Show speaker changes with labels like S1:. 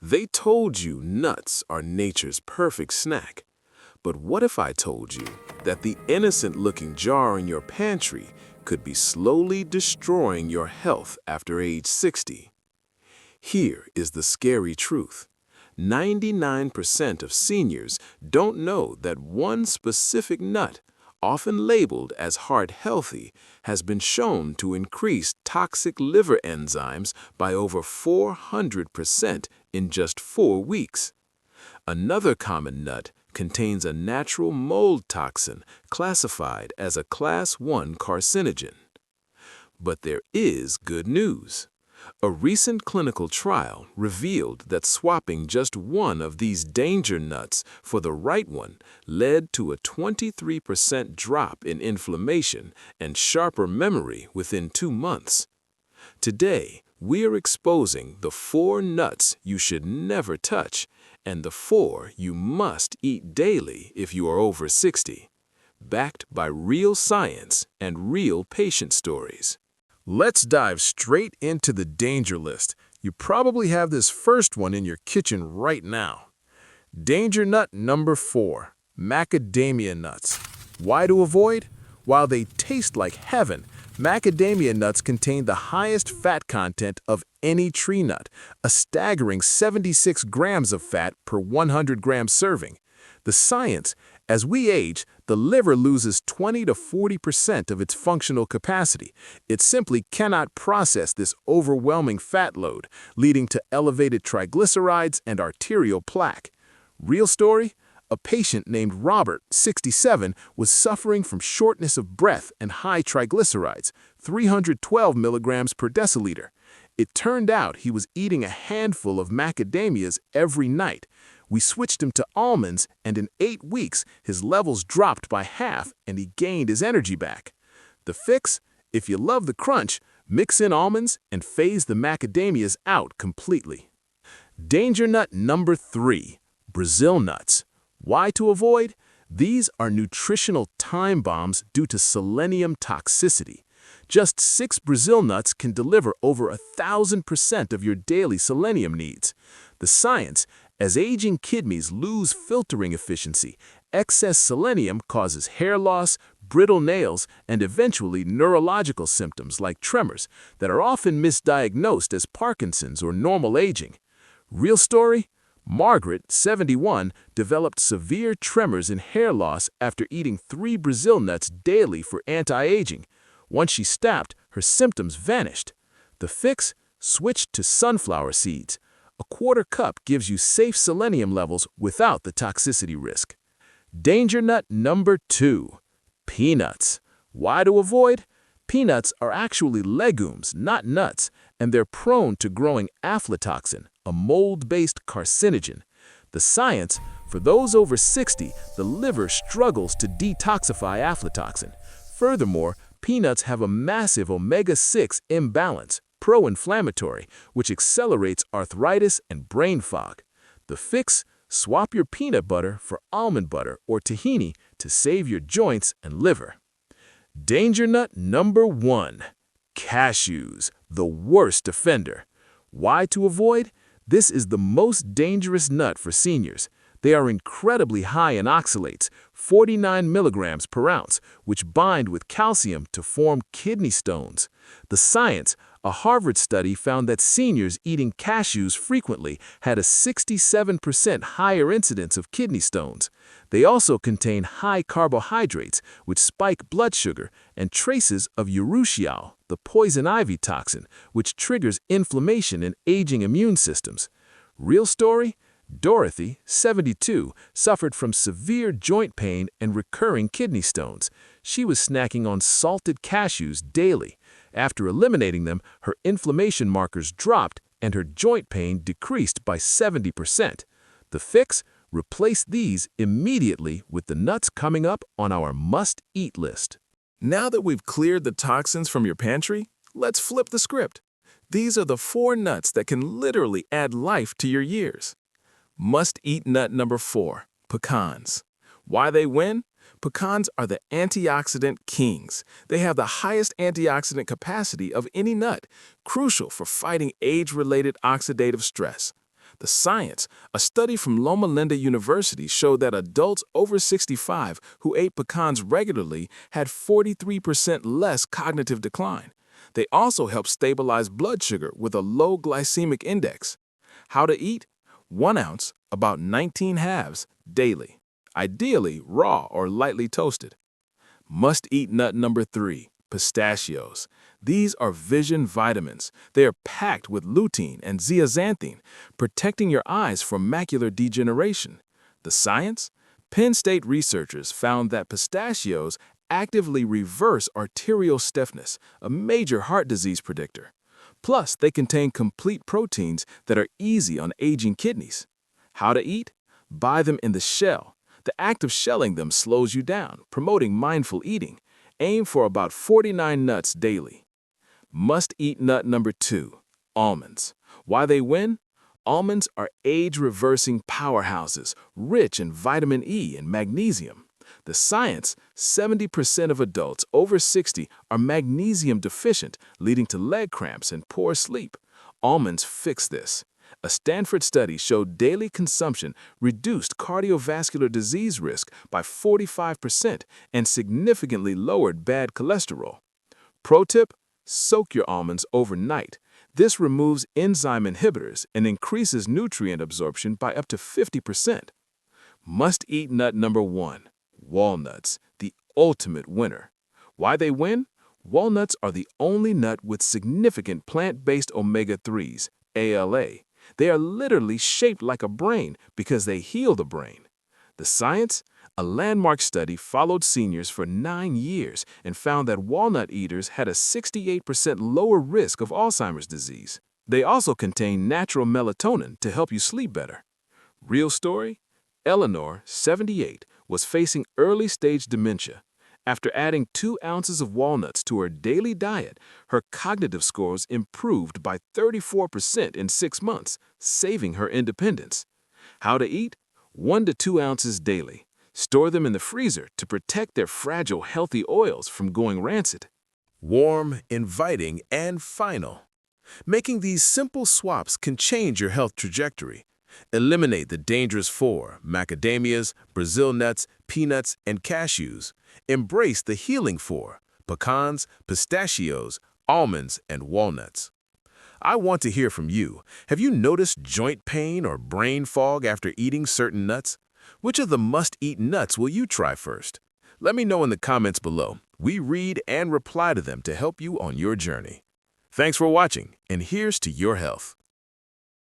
S1: They told you nuts are nature's perfect snack. But what if I told you that the innocent-looking jar in your pantry could be slowly destroying your health after age 60? Here is the scary truth. 99% of seniors don't know that one specific nut, often labeled as heart-healthy, has been shown to increase toxic liver enzymes by over 400% in just 4 weeks. Another common nut contains a natural mold toxin classified as a Class 1 carcinogen. But there is good news. A recent clinical trial revealed that swapping just one of these danger nuts for the right one led to a 23% drop in inflammation and sharper memory within 2 months. Today, we're exposing the 4 nuts you should never touch and the 4 you must eat daily if you are over 60, backed by real science and real patient stories. Let's dive straight into the danger list. You probably have this first one in your kitchen right now. Danger nut number 4, macadamia nuts. Why to avoid? While they taste like heaven, macadamia nuts contain the highest fat content of any tree nut, a staggering 76 grams of fat per 100-gram serving. The science: as we age, the liver loses 20 to 40% of its functional capacity. It simply cannot process this overwhelming fat load, leading to elevated triglycerides and arterial plaque. Real story? A patient named Robert, 67, was suffering from shortness of breath and high triglycerides, 312 milligrams per deciliter. It turned out he was eating a handful of macadamias every night. We switched him to almonds, and in 8 weeks, his levels dropped by half and he gained his energy back. The fix? If you love the crunch, mix in almonds and phase the macadamias out completely. Danger nut number 3, Brazil nuts. Why to avoid? These are nutritional time bombs due to selenium toxicity. Just 6 Brazil nuts can deliver over 1,000% of your daily selenium needs. The science: as aging kidneys lose filtering efficiency, excess selenium causes hair loss, brittle nails, and eventually neurological symptoms like tremors that are often misdiagnosed as Parkinson's or normal aging. Real story? Margaret, 71, developed severe tremors and hair loss after eating 3 Brazil nuts daily for anti-aging. Once she stopped, her symptoms vanished. The fix? Switch to sunflower seeds. A quarter cup gives you safe selenium levels without the toxicity risk. Danger nut number 2, peanuts. Why to avoid? Peanuts are actually legumes, not nuts, and they're prone to growing aflatoxin, a mold-based carcinogen. The science: for those over 60, the liver struggles to detoxify aflatoxin. Furthermore, peanuts have a massive omega-6 imbalance, pro-inflammatory, which accelerates arthritis and brain fog. The fix? Swap your peanut butter for almond butter or tahini to save your joints and liver. Danger nut number 1, cashews, the worst offender. Why to avoid? This is the most dangerous nut for seniors. They are incredibly high in oxalates, 49 milligrams per ounce, which bind with calcium to form kidney stones. The science: a Harvard study found that seniors eating cashews frequently had a 67% higher incidence of kidney stones. They also contain high carbohydrates, which spike blood sugar, and traces of urushiol, the poison ivy toxin, which triggers inflammation in aging immune systems. Real story? Dorothy, 72, suffered from severe joint pain and recurring kidney stones. She was snacking on salted cashews daily. After eliminating them, her inflammation markers dropped and her joint pain decreased by 70%. The fix? Replace these immediately with the nuts coming up on our must-eat list. Now that we've cleared the toxins from your pantry, let's flip the script. These are the 4 nuts that can literally add life to your years. Must-eat nut number 4, pecans. Why they win? Pecans are the antioxidant kings. They have the highest antioxidant capacity of any nut, crucial for fighting age-related oxidative stress. The science: a study from Loma Linda University showed that adults over 65 who ate pecans regularly had 43% less cognitive decline. They also help stabilize blood sugar with a low glycemic index. How to eat? 1 ounce, about 19 halves, daily. Ideally raw or lightly toasted. Must-eat nut number 3, pistachios. These are vision vitamins. They are packed with lutein and zeaxanthin, protecting your eyes from macular degeneration. The science? Penn State researchers found that pistachios actively reverse arterial stiffness, a major heart disease predictor. Plus, they contain complete proteins that are easy on aging kidneys. How to eat? Buy them in the shell. The act of shelling them slows you down, promoting mindful eating. Aim for about 49 nuts daily. Must-eat nut number 2, almonds. Why they win? Almonds are age-reversing powerhouses, rich in vitamin E and magnesium. The science: 70% of adults over 60 are magnesium deficient, leading to leg cramps and poor sleep. Almonds fix this. A Stanford study showed daily consumption reduced cardiovascular disease risk by 45% and significantly lowered bad cholesterol. Pro tip: soak your almonds overnight. This removes enzyme inhibitors and increases nutrient absorption by up to 50%. Must-eat nut number 1, walnuts, the ultimate winner. Why they win? Walnuts are the only nut with significant plant-based omega-3s, ALA. They are literally shaped like a brain because they heal the brain. The science? A landmark study followed seniors for 9 years and found that walnut eaters had a 68% lower risk of Alzheimer's disease. They also contain natural melatonin to help you sleep better. Real story? Eleanor, 78, was facing early-stage dementia. After adding 2 ounces of walnuts to her daily diet, her cognitive scores improved by 34% in 6 months, saving her independence. How to eat? 1 to 2 ounces daily. Store them in the freezer to protect their fragile, healthy oils from going rancid. Warm, inviting, and final. Making these simple swaps can change your health trajectory. Eliminate the dangerous 4: macadamias, Brazil nuts, peanuts, and cashews. Embrace the healing 4: pecans, pistachios, almonds, and walnuts. I want to hear from you. Have you noticed joint pain or brain fog after eating certain nuts? Which of the must-eat nuts will you try first? Let me know in the comments below. We read and reply to them to help you on your journey. Thanks for watching, and here's to your health.